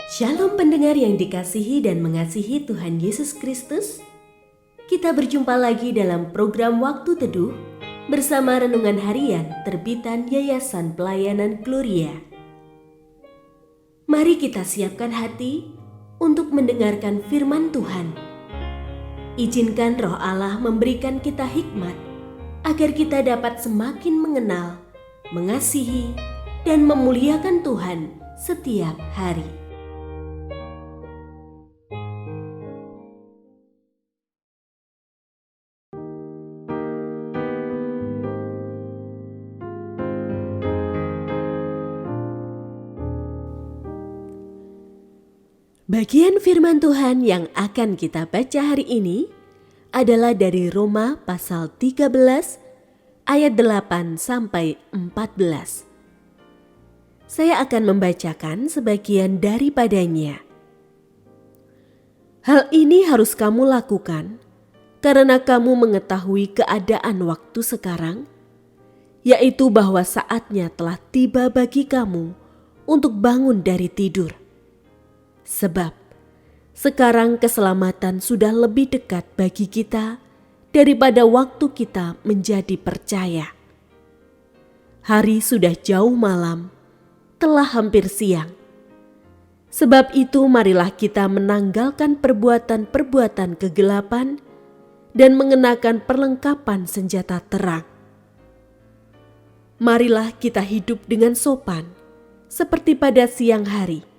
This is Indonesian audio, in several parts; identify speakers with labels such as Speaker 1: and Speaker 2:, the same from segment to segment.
Speaker 1: Shalom pendengar yang dikasihi dan mengasihi Tuhan Yesus Kristus. Kita berjumpa lagi dalam program Waktu Teduh bersama Renungan Harian terbitan Yayasan Pelayanan Gloria. Mari kita siapkan hati untuk mendengarkan firman Tuhan. Izinkan Roh Allah memberikan kita hikmat agar kita dapat semakin mengenal, mengasihi, dan memuliakan Tuhan setiap hari. Bagian firman Tuhan yang akan kita baca hari ini adalah dari Roma pasal 13 ayat 8 sampai 14. Saya akan membacakan sebagian daripadanya. Hal ini harus kamu lakukan karena kamu mengetahui keadaan waktu sekarang, yaitu bahwa saatnya telah tiba bagi kamu untuk bangun dari tidur. Sebab sekarang keselamatan sudah lebih dekat bagi kita daripada waktu kita menjadi percaya. Hari sudah jauh malam, telah hampir siang. Sebab itu marilah kita menanggalkan perbuatan-perbuatan kegelapan dan mengenakan perlengkapan senjata terang. Marilah kita hidup dengan sopan seperti pada siang hari.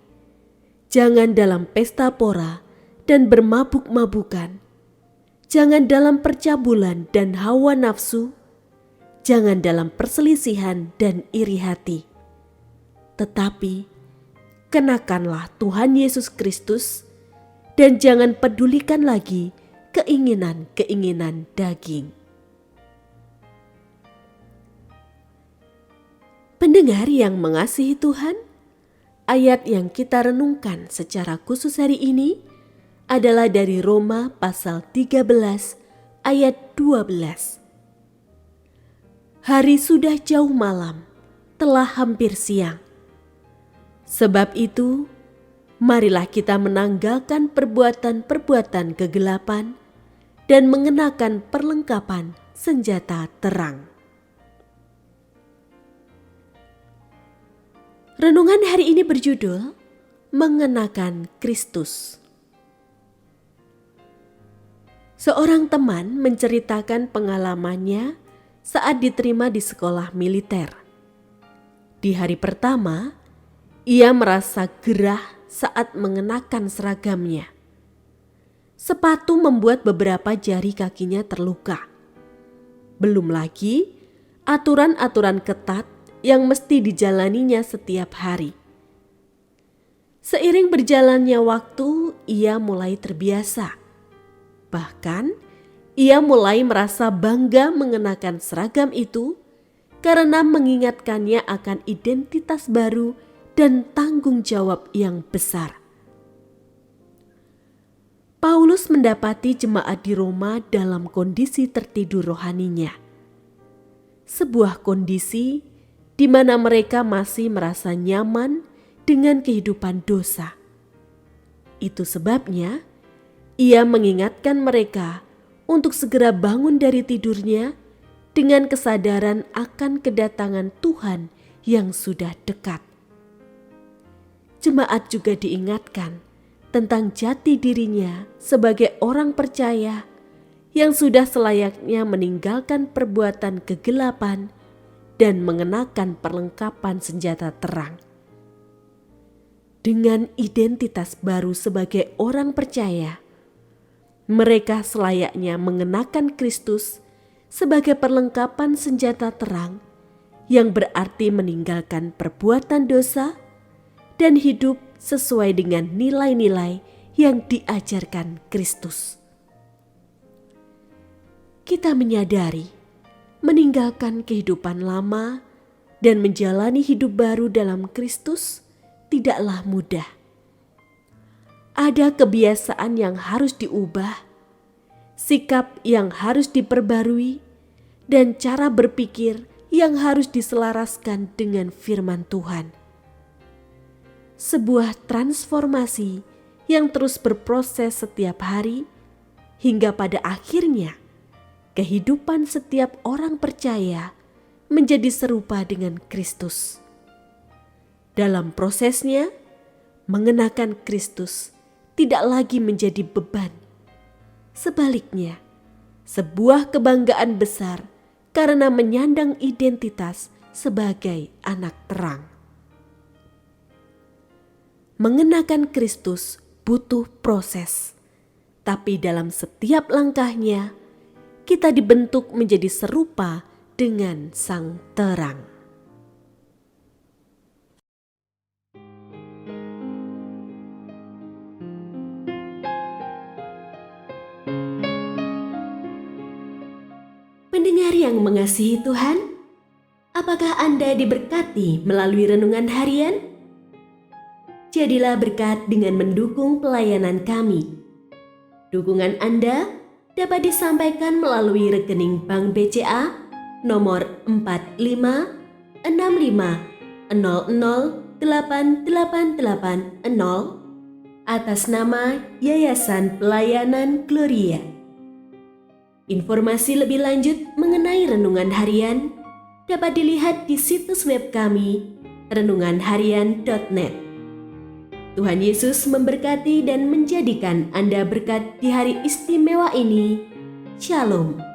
Speaker 1: Jangan dalam pesta pora dan bermabuk-mabukan. Jangan dalam percabulan dan hawa nafsu. Jangan dalam perselisihan dan iri hati. Tetapi kenakanlah Tuhan Yesus Kristus dan jangan pedulikan lagi keinginan-keinginan daging. Pendengar yang mengasihi Tuhan, ayat yang kita renungkan secara khusus hari ini adalah dari Roma pasal 13 ayat 12. Hari sudah jauh malam, telah hampir siang. Sebab itu, marilah kita menanggalkan perbuatan-perbuatan kegelapan dan mengenakan perlengkapan senjata terang. Renungan hari ini berjudul Mengenakan Kristus. Seorang teman menceritakan pengalamannya saat diterima di sekolah militer. Di hari pertama, ia merasa gerah saat mengenakan seragamnya. Sepatu membuat beberapa jari kakinya terluka. Belum lagi aturan-aturan ketat yang mesti dijalaninya setiap hari. Seiring berjalannya waktu, ia mulai terbiasa. Bahkan, ia mulai merasa bangga mengenakan seragam itu karena mengingatkannya akan identitas baru dan tanggung jawab yang besar. Paulus mendapati jemaat di Roma dalam kondisi tertidur rohaninya. Sebuah kondisi di mana mereka masih merasa nyaman dengan kehidupan dosa. Itu sebabnya ia mengingatkan mereka untuk segera bangun dari tidurnya dengan kesadaran akan kedatangan Tuhan yang sudah dekat. Jemaat juga diingatkan tentang jati dirinya sebagai orang percaya yang sudah selayaknya meninggalkan perbuatan kegelapan dan mengenakan perlengkapan senjata terang. Dengan identitas baru sebagai orang percaya, mereka selayaknya mengenakan Kristus sebagai perlengkapan senjata terang yang berarti meninggalkan perbuatan dosa dan hidup sesuai dengan nilai-nilai yang diajarkan Kristus. Kita menyadari meninggalkan kehidupan lama dan menjalani hidup baru dalam Kristus tidaklah mudah. Ada kebiasaan yang harus diubah, sikap yang harus diperbarui, dan cara berpikir yang harus diselaraskan dengan firman Tuhan. sebuah transformasi yang terus berproses setiap hari, hingga pada akhirnya kehidupan setiap orang percaya menjadi serupa dengan Kristus. Dalam prosesnya, mengenakan Kristus tidak lagi menjadi beban. Sebaliknya, sebuah kebanggaan besar karena menyandang identitas sebagai anak terang. Mengenakan Kristus butuh proses, tapi dalam setiap langkahnya, kita dibentuk menjadi serupa dengan Sang Terang. Pendengar yang mengasihi Tuhan, apakah Anda diberkati melalui renungan harian? Jadilah berkat dengan mendukung pelayanan kami. Dukungan Anda dapat disampaikan melalui rekening Bank BCA nomor 4565008880 atas nama Yayasan Pelayanan Gloria. Informasi lebih lanjut mengenai renungan harian dapat dilihat di situs web kami renunganharian.net. Tuhan Yesus memberkati dan menjadikan Anda berkat di hari istimewa ini. Shalom.